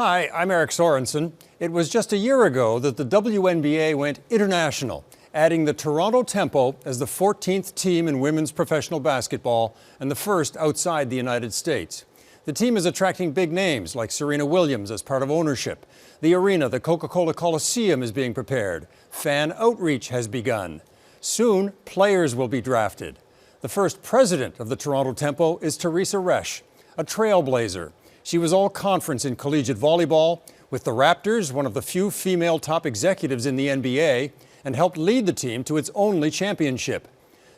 Hi, I'm Eric Sorensen. It was just a year ago that the WNBA went international, adding the Toronto Tempo as the 14th team in women's professional basketball and the first outside the United States. The team is attracting big names like Serena Williams as part of ownership. The arena, the Coca-Cola Coliseum, is being prepared. Fan outreach has begun. Soon, players will be drafted. The first president of the Toronto Tempo is Teresa Resch, a trailblazer. She was all-conference in collegiate volleyball, with the Raptors, one of the few female top executives in the NBA, and helped lead the team to its only championship.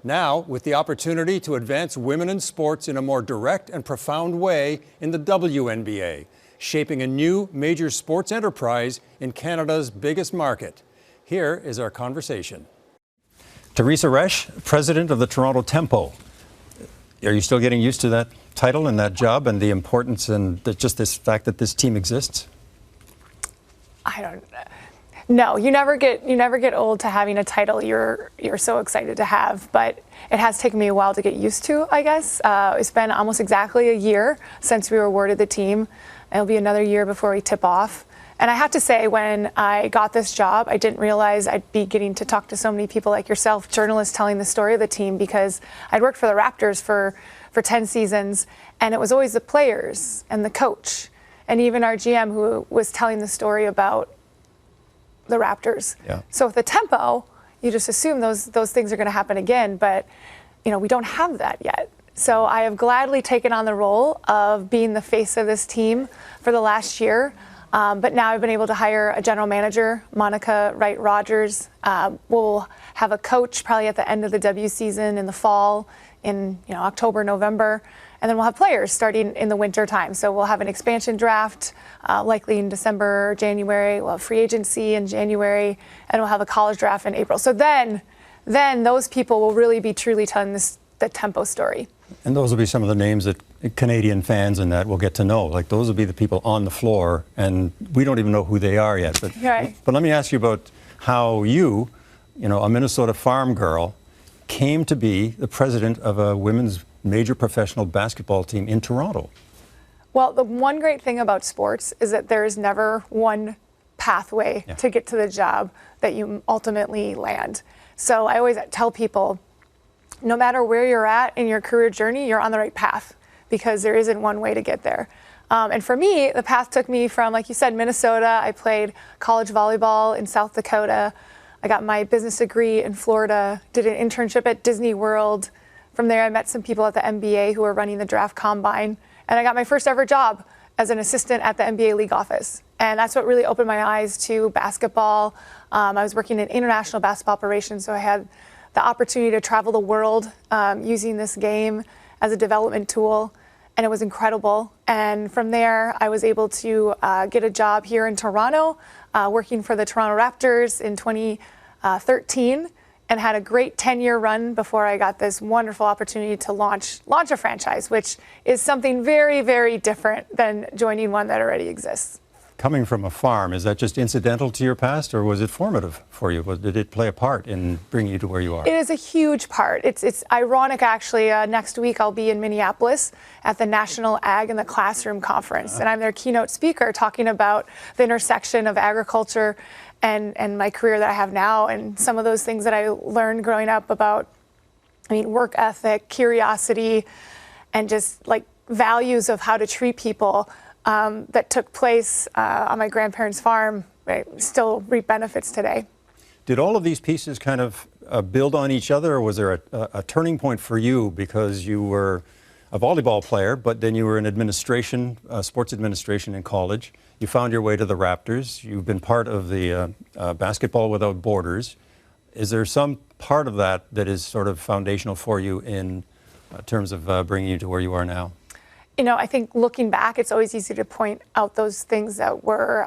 Now, with the opportunity to advance women in sports in a more direct and profound way in the WNBA, shaping a new major sports enterprise in Canada's biggest market. Here is our conversation. Teresa Resch, president of the Toronto Tempo. Are you still getting used to that title and that job and the importance and just this fact that this team exists? I don't know. No, you never get old to having a title you're so excited to have, but it has taken me a while to get used to, I guess. It's been almost exactly a year since we were awarded the team. It'll be another year before we tip off. And I have to say, when I got this job, I didn't realize I'd be getting to talk to so many people like yourself, journalists telling the story of the team, because I'd worked for the Raptors for 10 seasons, and it was always the players and the coach and even our GM who was telling the story about the Raptors. Yeah. So with the Tempo, you just assume those things are going to happen again, but we don't have that yet. So I have gladly taken on the role of being the face of this team for the last year. But now I've been able to hire a general manager, Monica Wright-Rogers. We'll have a coach probably at the end of the W season in the fall, in October, November. And then we'll have players starting in the winter time. So we'll have an expansion draft, likely in December, January. We'll have free agency in January, and we'll have a college draft in April. So then those people will really be truly telling the Tempo story. And those will be some of the names that Canadian fans and that will get to know. Like, those will be the people on the floor, and we don't even know who they are yet. But, right. But let me ask you about how you, a Minnesota farm girl, came to be the president of a women's major professional basketball team in Toronto. Well, the one great thing about sports is that there is never one pathway to get to the job that you ultimately land. So I always tell people, no matter where you're at in your career journey, you're on the right path, because there isn't one way to get there. And for me, the path took me from, like you said, Minnesota. I played college volleyball in South Dakota. I got my business degree in Florida, did an internship at Disney World. From there, I met some people at the NBA who were running the draft combine. And I got my first ever job as an assistant at the NBA league office. And that's what really opened my eyes to basketball. I was working in international basketball operations, so I had the opportunity to travel the world using this game as a development tool, and it was incredible. And from there, I was able to get a job here in Toronto, working for the Toronto Raptors in 2013, and had a great 10-year run before I got this wonderful opportunity to launch a franchise, which is something very, very different than joining one that already exists. Coming from a farm, is that just incidental to your past, or was it formative for you? Did it play a part in bringing you to where you are? It is a huge part. It's ironic, actually. Next week, I'll be in Minneapolis at the National Ag in the Classroom Conference, and I'm their keynote speaker talking about the intersection of agriculture and my career that I have now, and some of those things that I learned growing up about, work ethic, curiosity, and just like values of how to treat people. That took place on my grandparents' farm, right, still reap benefits today. Did all of these pieces kind of build on each other, or was there a turning point for you because you were a volleyball player, but then you were in administration, sports administration in college? You found your way to the Raptors. You've been part of the Basketball Without Borders. Is there some part of that that is sort of foundational for you in terms of bringing you to where you are now? I think looking back, it's always easy to point out those things that were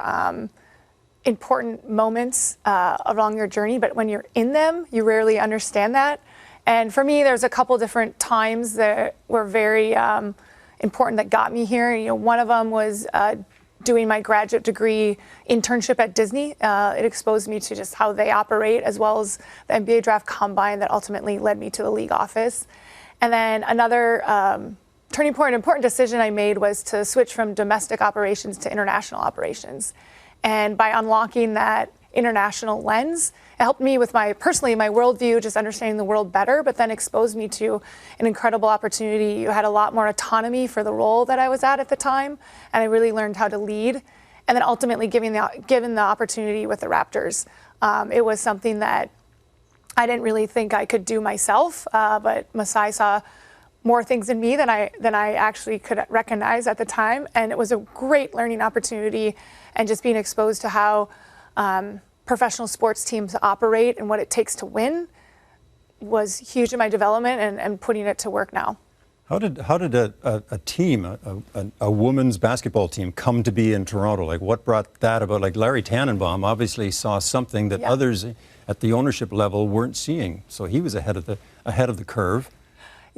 important moments along your journey, but when you're in them, you rarely understand that. And for me, there's a couple different times that were very important that got me here. One of them was doing my graduate degree internship at Disney. It exposed me to just how they operate, as well as the NBA draft combine that ultimately led me to the league office. And then another turning point, an important decision I made was to switch from domestic operations to international operations. And by unlocking that international lens, it helped me with my worldview, just understanding the world better, but then exposed me to an incredible opportunity. You had a lot more autonomy for the role that I was at the time, and I really learned how to lead. And then ultimately given the opportunity with the Raptors, it was something that I didn't really think I could do myself, but Masai saw more things in me than I actually could recognize at the time. And it was a great learning opportunity, and just being exposed to how professional sports teams operate and what it takes to win was huge in my development and putting it to work now. How did a team, a women's basketball team, come to be in Toronto? Like, what brought that about? Like, Larry Tannenbaum obviously saw something that others at the ownership level weren't seeing, so he was ahead of the curve.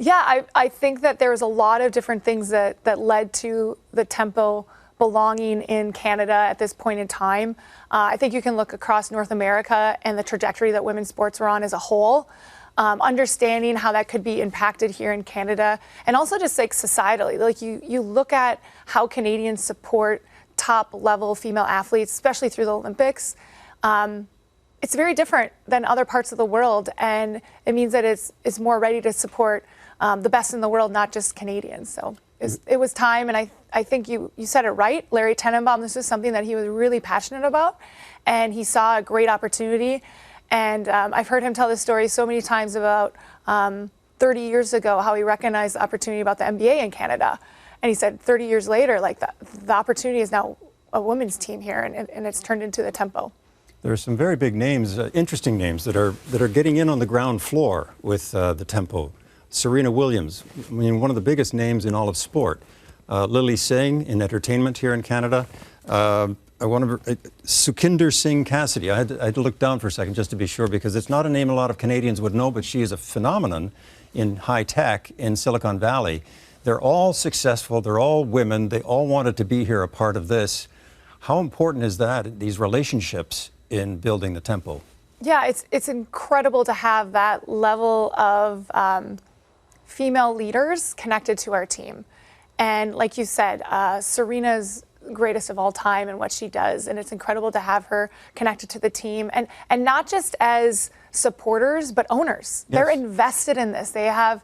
Yeah, I think that there was a lot of different things that led to the Tempo belonging in Canada at this point in time. I think you can look across North America and the trajectory that women's sports were on as a whole. Understanding how that could be impacted here in Canada, and also just like societally, like you look at how Canadians support top level female athletes, especially through the Olympics. It's very different than other parts of the world, and it means that it's more ready to support the best in the world, not just Canadians. So it was time, and I think you said it right. Larry Tannenbaum, this was something that he was really passionate about, and he saw a great opportunity. And I've heard him tell this story so many times about 30 years ago, how he recognized the opportunity about the NBA in Canada. And he said 30 years later, like the opportunity is now a women's team here, and it's turned into the Tempo. There are some very big names, interesting names that are getting in on the ground floor with the Tempo. Serena Williams, I mean, one of the biggest names in all of sport. Lily Singh in entertainment here in Canada. Sukhinder Singh Cassidy. I had to look down for a second just to be sure, because it's not a name a lot of Canadians would know, but she is a phenomenon in high tech in Silicon Valley. They're all successful. They're all women. They all wanted to be here, a part of this. How important is that, these relationships in building the Tempo? Yeah, it's incredible to have that level of female leaders connected to our team. And like you said, Serena's greatest of all time and what she does, and it's incredible to have her connected to the team, and not just as supporters but owners. Yes. They're invested in this. They have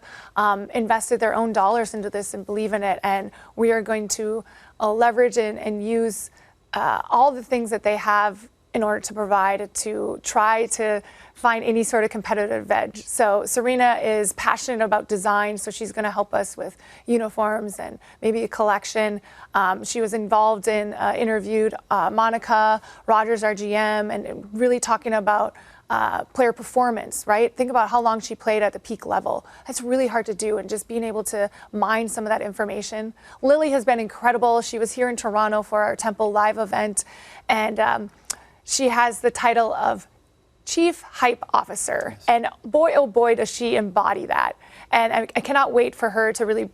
invested their own dollars into this and believe in it, and we are going to leverage and use all the things that they have in order to provide, to try to find any sort of competitive edge. So Serena is passionate about design, so she's going to help us with uniforms and maybe a collection. She was involved in, interviewed Monica Rogers, our GM, and really talking about player performance, right? Think about how long she played at the peak level. That's really hard to do, and just being able to mine some of that information. Lily has been incredible. She was here in Toronto for our Tempo Live event, and she has the title of Chief Hype Officer. Yes. And boy, oh boy, does she embody that. And I cannot wait for her to really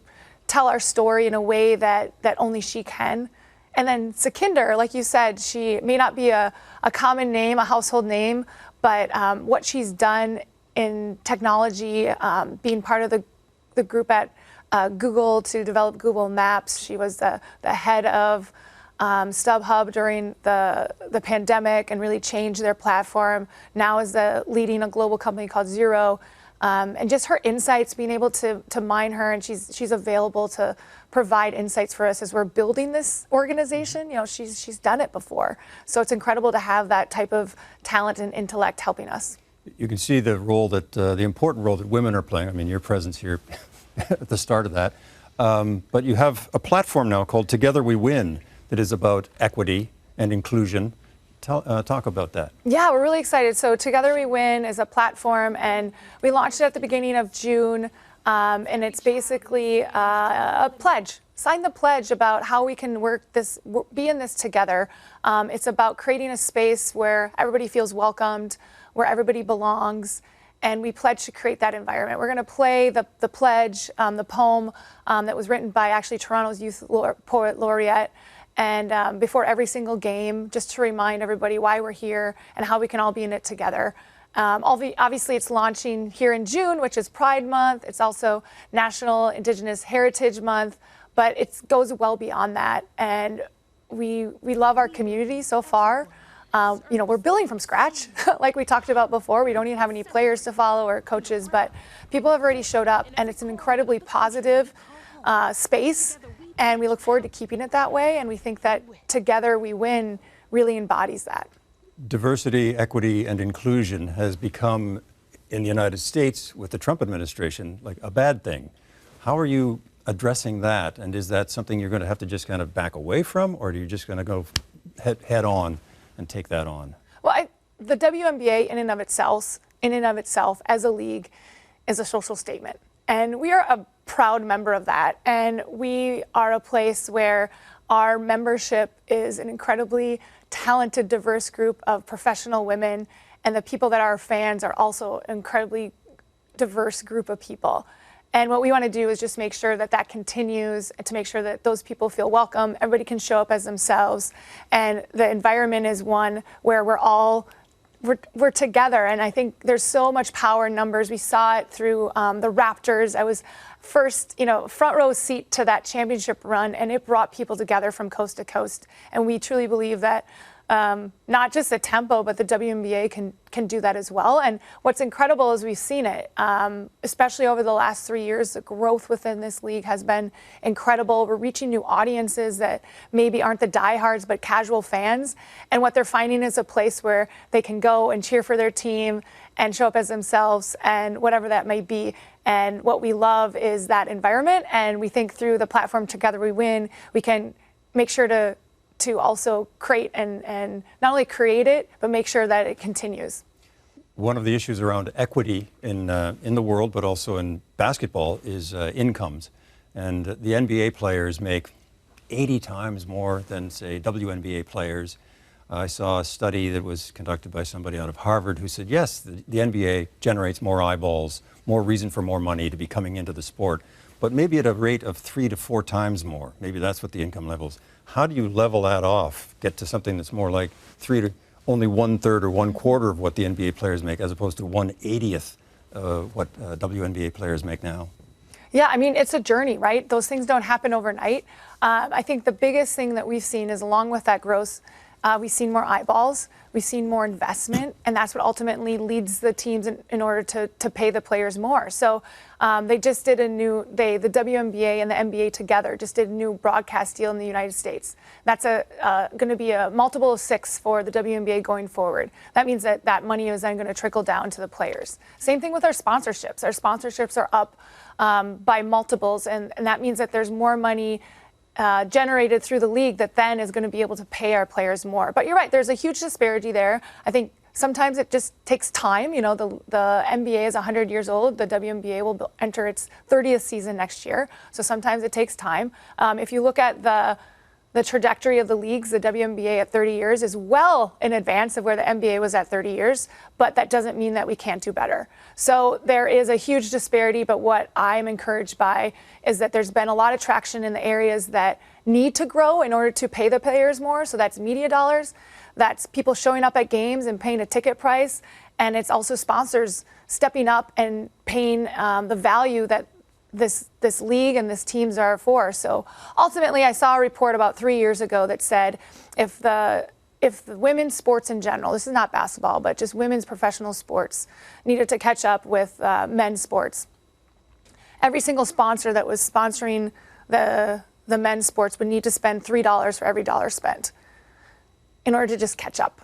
tell our story in a way that only she can. And then Sukhinder, like you said, she may not be a common name, a household name, but what she's done in technology, being part of the group at Google to develop Google Maps. She was the head of StubHub during the pandemic and really changed their platform. Now is leading a global company called Zero. And just her insights, being able to mine her, and she's available to provide insights for us as we're building this organization. You know, she's done it before. So it's incredible to have that type of talent and intellect helping us. You can see the role that, the important role that women are playing. I mean, your presence here at the start of that. But you have a platform now called Together We Win that is about equity and inclusion. Talk about that. Yeah, we're really excited. So Together We Win is a platform, and we launched it at the beginning of June, and it's basically a pledge. Sign the pledge about how we can be in this together. It's about creating a space where everybody feels welcomed, where everybody belongs, and we pledge to create that environment. We're going to play the pledge, the poem that was written by actually Toronto's Youth Poet Laureate, and before every single game, just to remind everybody why we're here and how we can all be in it together. Obviously, it's launching here in June, which is Pride Month. It's also National Indigenous Heritage Month, but it goes well beyond that. And we love our community so far. We're building from scratch, like we talked about before. We don't even have any players to follow or coaches, but people have already showed up, and it's an incredibly positive space, and we look forward to keeping it that way. And we think that Together We Win really embodies that. Diversity, equity, and inclusion has become, in the United States with the Trump administration, like a bad thing. How are you addressing that? And is that something you're going to have to just kind of back away from, or are you just going to go head on and take that on? Well, the WNBA in and of itself as a league is a social statement. And we are a proud member of that. And we are a place where our membership is an incredibly talented, diverse group of professional women, and the people that are fans are also an incredibly diverse group of people. And what we want to do is just make sure that that continues, and to make sure that those people feel welcome, everybody can show up as themselves, and the environment is one where we're together. And I think there's so much power in numbers. We saw it through the Raptors. I was first, front row seat to that championship run, and it brought people together from coast to coast. And we truly believe that not just the Tempo, but the WNBA can do that as well. And what's incredible is we've seen it, especially over the last 3 years. The growth within this league has been incredible. We're reaching new audiences that maybe aren't the diehards, but casual fans. And what they're finding is a place where they can go and cheer for their team and show up as themselves, and whatever that may be. And what we love is that environment. And we think through the platform Together We Win, we can make sure to also create and not only create it, but make sure that it continues. One of the issues around equity in the world, but also in basketball, is incomes. And the NBA players make 80 times more than, say, WNBA players. I saw a study that was conducted by somebody out of Harvard who said, yes, the NBA generates more eyeballs, more reason for more money to be coming into the sport, but maybe at a rate of 3 to 4 times more. Maybe that's what the income levels. How do you level that off, get to something that's more like only 1/3 or 1/4 of what the NBA players make, as opposed to 1/80th what WNBA players make now? Yeah, I mean, it's a journey, right? Those things don't happen overnight. I think the biggest thing that we've seen is, along with that growth, we've seen more eyeballs, we've seen more investment, and that's what ultimately leads the teams in order to pay the players more. So they just did the WNBA and the NBA together just did a new broadcast deal in the United States. That's going to be a multiple of 6 for the WNBA going forward. That means that money is then going to trickle down to the players. Same thing with our sponsorships. Our sponsorships are up by multiples, and that means that there's more money generated through the league that then is going to be able to pay our players more. But you're right, there's a huge disparity there. I think sometimes it just takes time. The NBA is 100 years old. The WNBA will enter its 30th season next year. So sometimes it takes time. If you look at the trajectory of the leagues, the WNBA at 30 years is well in advance of where the NBA was at 30 years, but that doesn't mean that we can't do better. So there is a huge disparity, but what I'm encouraged by is that there's been a lot of traction in the areas that need to grow in order to pay the players more. So that's media dollars, that's people showing up at games and paying a ticket price, and it's also sponsors stepping up and paying the value that this league and this teams are for. So ultimately, I saw a report about 3 years ago that said if the women's sports in general, this is not basketball, but just women's professional sports, needed to catch up with men's sports, every single sponsor that was sponsoring the men's sports would need to spend $3 for every dollar spent in order to just catch up,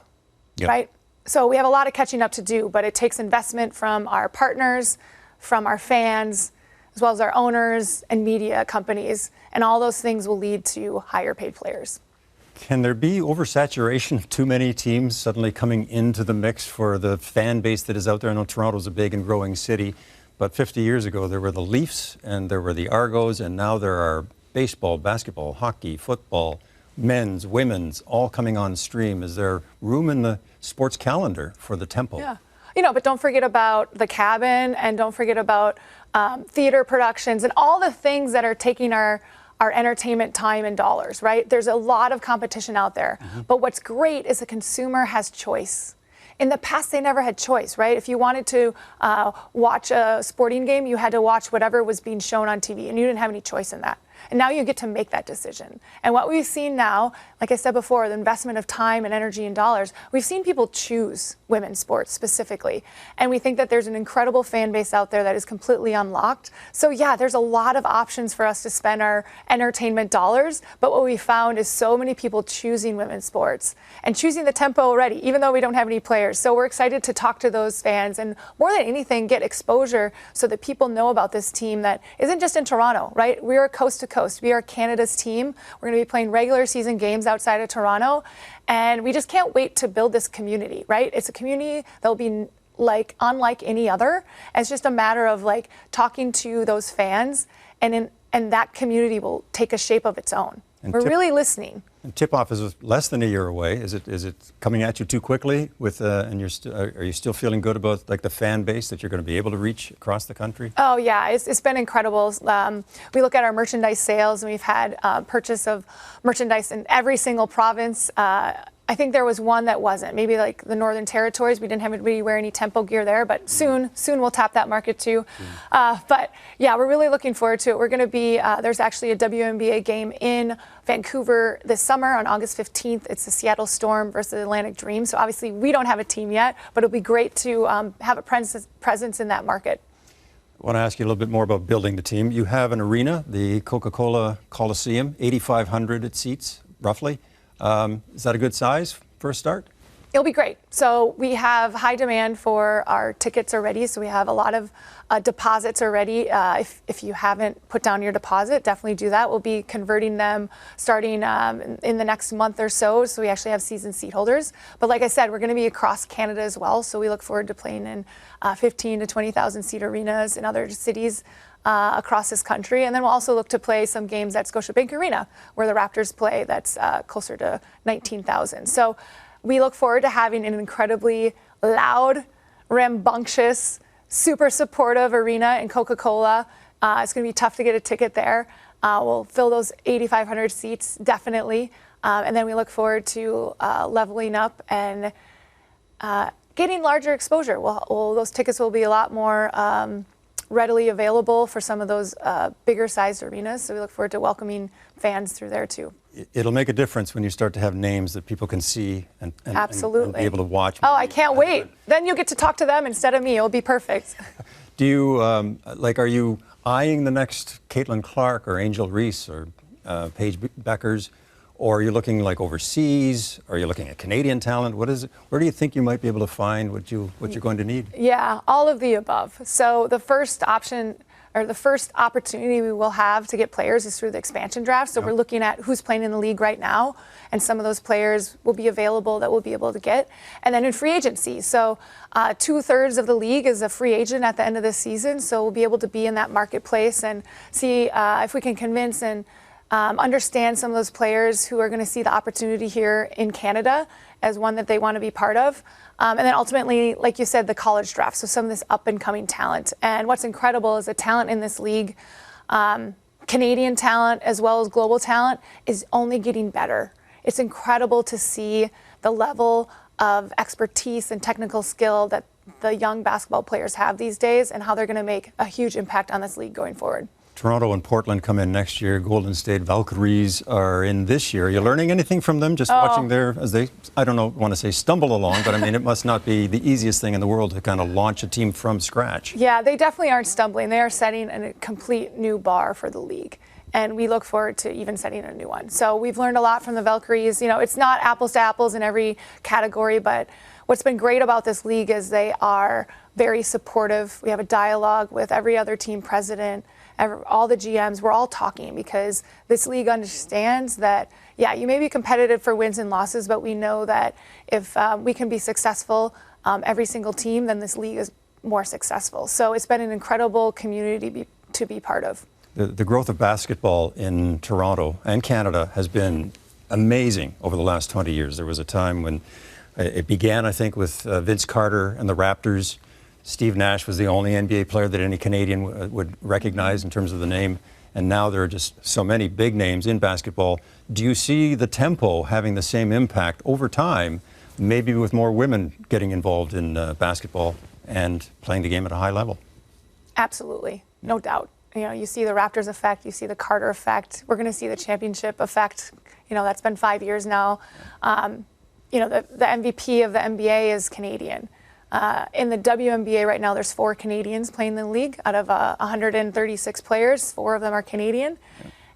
yep. Right? So we have a lot of catching up to do, but it takes investment from our partners, from our fans, as well as our owners and media companies, and all those things will lead to higher paid players. Can there be oversaturation of too many teams suddenly coming into the mix for the fan base that is out there? I know Toronto's a big and growing city, but 50 years ago there were the Leafs and there were the Argos, and now there are baseball, basketball, hockey, football, men's, women's, all coming on stream. Is there room in the sports calendar for the Tempo? Yeah. But don't forget about the Cabin, and don't forget about theater productions and all the things that are taking our entertainment time and dollars, right? There's a lot of competition out there. Mm-hmm. But what's great is the consumer has choice. in the past, they never had choice, right? If you wanted to watch a sporting game, you had to watch whatever was being shown on TV, and you didn't have any choice in that. And now you get to make that decision. And what we've seen now, like I said before, the investment of time and energy and dollars, we've seen people choose women's sports specifically. And we think that there's an incredible fan base out there that is completely unlocked. So yeah, there's a lot of options for us to spend our entertainment dollars. But what we found is so many people choosing women's sports and choosing the tempo already, even though we don't have any players. So we're excited to talk to those fans and more than anything, get exposure so that people know about this team that isn't just in Toronto, right? We're coast to coast. We are Canada's team. We're going to be playing regular season games outside of Toronto. And we just can't wait to build this community, right? It's a community that will be unlike any other. It's just a matter of talking to those fans, and that community will take a shape of its own. And we're really listening. And tip-off is less than a year away. Is it coming at you too quickly? And are you still feeling good about the fan base that you're going to be able to reach across the country? Oh yeah, it's been incredible. We look at our merchandise sales, and we've had purchase of merchandise in every single province. I think there was one that wasn't. Maybe the Northern Territories. We didn't have anybody wear any tempo gear there, but soon we'll tap that market too. But yeah, we're really looking forward to it. We're going to be, there's actually a WNBA game in Vancouver this summer on August 15th. It's the Seattle Storm versus the Atlantic Dream. So obviously we don't have a team yet, but it'll be great to have a presence in that market. I want to ask you a little bit more about building the team. You have an arena, the Coca-Cola Coliseum, 8,500 seats, roughly. Is that a good size for a start? It'll be great. So we have high demand for our tickets already. So we have a lot of deposits already. If you haven't put down your deposit, definitely do that. We'll be converting them starting in the next month or so. So we actually have season seat holders. But like I said, we're going to be across Canada as well. So we look forward to playing in 15 to 20,000 seat arenas in other cities across this country. And then we'll also look to play some games at Scotiabank Arena, where the Raptors play, that's closer to 19,000. So we look forward to having an incredibly loud, rambunctious, super supportive arena in Coca-Cola. It's going to be tough to get a ticket there. We'll fill those 8,500 seats, definitely. And then we look forward to leveling up and getting larger exposure. Those tickets will be a lot more readily available for some of those bigger sized arenas. So we look forward to welcoming fans through there too. It'll make a difference when you start to have names that people can see and Absolutely. And be able to watch. Oh, I can't wait. Then you'll get to talk to them instead of me. It'll be perfect. Do you, are you eyeing the next Caitlin Clark or Angel Reese or Paige Beckers? Or are you looking overseas? Are you looking at Canadian talent? Where do you think you might be able to find what you're going to need? Yeah, all of the above. So the first option, or the first opportunity we will have to get players is through the expansion draft. So we're looking at who's playing in the league right now, and some of those players will be available that we'll be able to get. And then in free agency. So 2/3 of the league is a free agent at the end of the season. So we'll be able to be in that marketplace and see if we can convince and understand some of those players who are going to see the opportunity here in Canada as one that they want to be part of. And then ultimately, like you said, the college draft. So some of this up and coming talent. And what's incredible is the talent in this league, Canadian talent as well as global talent, is only getting better. It's incredible to see the level of expertise and technical skill that the young basketball players have these days and how they're going to make a huge impact on this league going forward. Toronto and Portland come in next year. Golden State Valkyries are in this year. Are you learning anything from them? Just watching as they, I don't know, want to say stumble along, but I mean, it must not be the easiest thing in the world to kind of launch a team from scratch. Yeah, they definitely aren't stumbling. They are setting a complete new bar for the league. And we look forward to even setting a new one. So we've learned a lot from the Valkyries. You know, it's not apples to apples in every category, but what's been great about this league is they are very supportive. We have a dialogue with every other team president, all the GMs. We're all talking because this league understands that, yeah, you may be competitive for wins and losses, but we know that if we can be successful, every single team, then this league is more successful. So it's been an incredible community to be part of. The growth of basketball in Toronto and Canada has been amazing over the last 20 years. There was a time when it began, I think, with Vince Carter and the Raptors. Steve Nash was the only NBA player that any Canadian would recognize in terms of the name. And now there are just so many big names in basketball. Do you see the tempo having the same impact over time maybe with more women getting involved in basketball and playing the game at a high level. Absolutely, no doubt. You know, you see the Raptors effect, you see the Carter effect. We're going to see the championship effect. You know, that's been 5 years now. You know, the MVP of the NBA is Canadian. In the WNBA right now, there's 4 Canadians playing in the league out of 136 players. 4 of them are Canadian,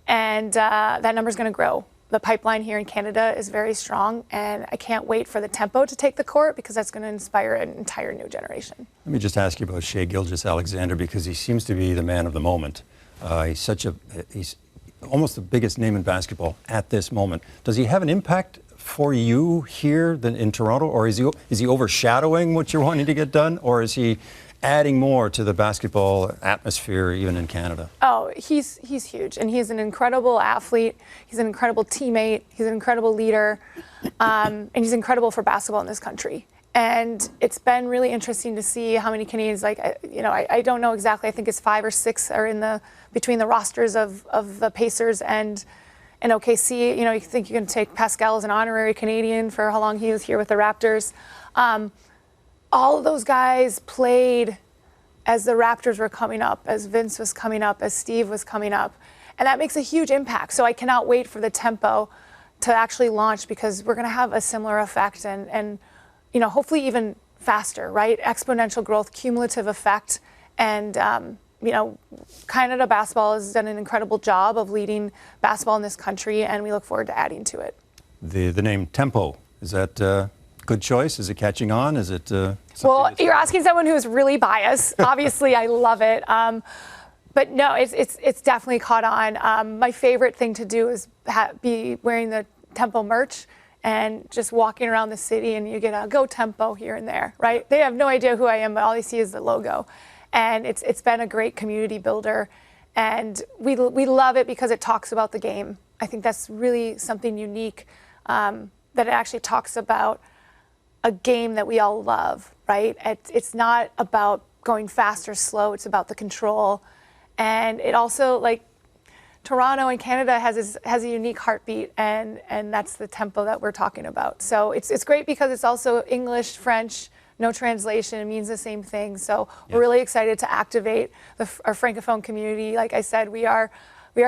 and that number is going to grow. The pipeline here in Canada is very strong, and I can't wait for the Tempo to take the court because that's going to inspire an entire new generation. Let me just ask you about Shai Gilgeous-Alexander, because he seems to be the man of the moment. He's almost the biggest name in basketball at this moment. Does he have an impact for you here in Toronto, or is he overshadowing what you're wanting to get done, or is he adding more to the basketball atmosphere even in Canada? Oh, he's huge, and he's an incredible athlete. He's an incredible teammate. He's an incredible leader, and he's incredible for basketball in this country. And it's been really interesting to see how many Canadians, I don't know exactly. I think it's 5 or 6 are between the rosters of the Pacers and OKC. You know, you think you can take Pascal as an honorary Canadian for how long he was here with the Raptors. All of those guys played as the Raptors were coming up, as Vince was coming up, as Steve was coming up. And that makes a huge impact. So I cannot wait for the Tempo to actually launch, because we're going to have a similar effect and you know, hopefully even faster, right? Exponential growth, cumulative effect. And, you know, Canada basketball has done an incredible job of leading basketball in this country, and we look forward to adding to it. The name Tempo, is that good choice? Is it catching on? Is it well, you're asking someone who's really biased. Obviously, I love it. But no, it's definitely caught on. My favorite thing to do is be wearing the Tempo merch and just walking around the city, and you get a Go Tempo here and there, right? They have no idea who I am, but all they see is the logo. And it's been a great community builder. And we love it because it talks about the game. I think that's really something unique, that it actually talks about a game that we all love, right? It's not about going fast or slow. It's about the control. And it also, like, Toronto and Canada has a unique heartbeat, and that's the Tempo that we're talking about. So it's great because it's also English, French, no translation. It means the same thing. So we're really excited to activate our Francophone community. Like I said, we are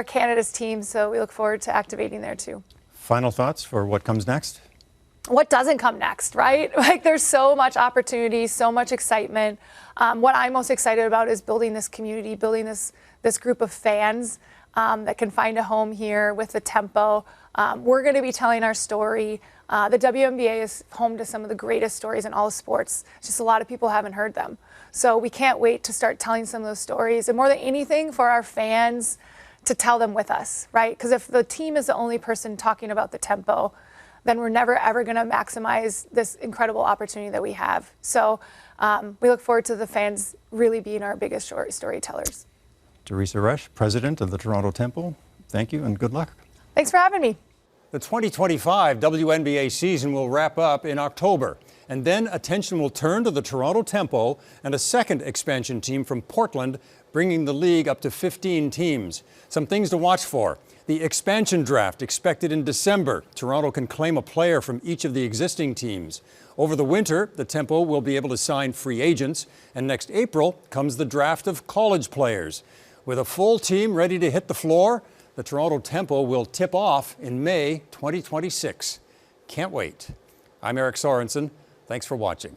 Canada's team, so we look forward to activating there too. Final thoughts for what comes next? What doesn't come next, right? Like, there's so much opportunity, so much excitement. What I'm most excited about is building this community, building this group of fans that can find a home here with the Tempo. We're going to be telling our story. The WNBA is home to some of the greatest stories in all of sports. Just a lot of people haven't heard them. So we can't wait to start telling some of those stories. And more than anything, for our fans to tell them with us, right? Because if the team is the only person talking about the Tempo, then we're never, ever going to maximize this incredible opportunity that we have. So we look forward to the fans really being our biggest storytellers. Teresa Resch, president of the Toronto Tempo, thank you and good luck. Thanks for having me. The 2025 WNBA season will wrap up in October, and then attention will turn to the Toronto Tempo and a second expansion team from Portland, bringing the league up to 15 teams. Some things to watch for. The expansion draft expected in December. Toronto can claim a player from each of the existing teams. Over the winter, the Tempo will be able to sign free agents, and next April comes the draft of college players. With a full team ready to hit the floor, the Toronto Tempo will tip off in May 2026. Can't wait. I'm Eric Sorensen. Thanks for watching.